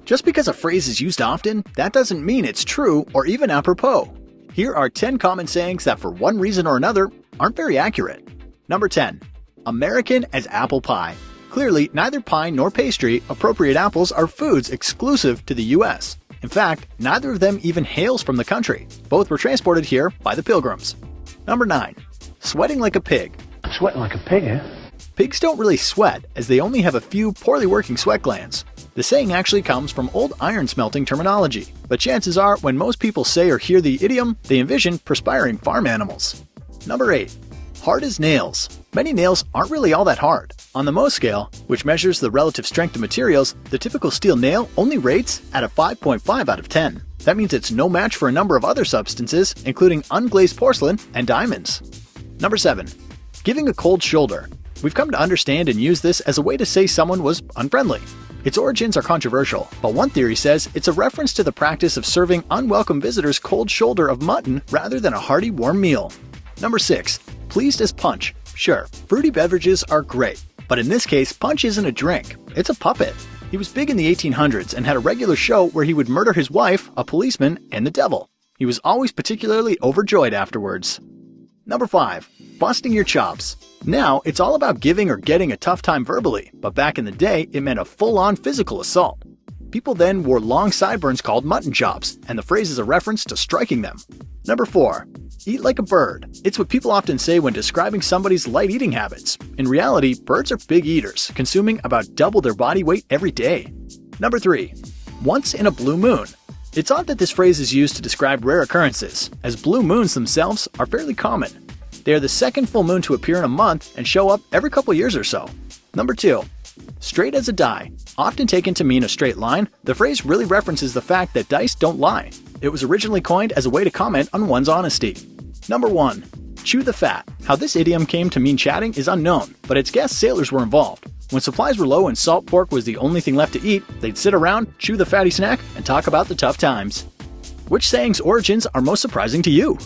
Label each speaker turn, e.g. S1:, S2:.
S1: Just because a phrase is used often, that doesn't mean it's true or even apropos. Here are 10 common sayings that for one reason or another aren't very accurate. Number 10. American as apple pie. Clearly, neither pie nor pastry, appropriate apples are foods exclusive to the US. In fact, neither of them even hails from the country. Both were transported here by the Pilgrims. Number 9. Sweating like a pig.
S2: I'm sweating like a pig here.
S1: Pigs don't really sweat, as they only have a few poorly working sweat glands. The saying actually comes from old iron smelting terminology, but chances are when most people say or hear the idiom, they envision perspiring farm animals. Number 8. Hard as nails. Many nails aren't really all that hard. On the Mohs scale, which measures the relative strength of materials, the typical steel nail only rates at a 5.5 out of 10. That means it's no match for a number of other substances, including unglazed porcelain and diamonds. Number 7. Giving a cold shoulder. We've come to understand and use this as a way to say someone was unfriendly. Its origins are controversial, but one theory says it's a reference to the practice of serving unwelcome visitors cold shoulder of mutton rather than a hearty warm meal. Number 6. Pleased as punch. Sure, fruity beverages are great, but in this case, punch isn't a drink, it's a puppet. He was big in the 1800s and had a regular show where he would murder his wife, a policeman, and the devil. He was always particularly overjoyed afterwards. Number 5. Busting your chops. Now, it's all about giving or getting a tough time verbally, but back in the day, it meant a full-on physical assault. People then wore long sideburns called mutton chops, and the phrase is a reference to striking them. Number 4. Eat like a bird. It's what people often say when describing somebody's light eating habits. In reality, birds are big eaters, consuming about double their body weight every day. Number 3. Once in a blue moon. It's odd that this phrase is used to describe rare occurrences, as blue moons themselves are fairly common. They are the second full moon to appear in a month and show up every couple years or so. Number 2. Straight as a die. Often taken to mean a straight line, the phrase really references the fact that dice don't lie. It was originally coined as a way to comment on one's honesty. Number 1. Chew the fat. How this idiom came to mean chatting is unknown, but its guess sailors were involved. When supplies were low and salt pork was the only thing left to eat, they'd sit around, chew the fatty snack, and talk about the tough times. Which saying's origins are most surprising to you?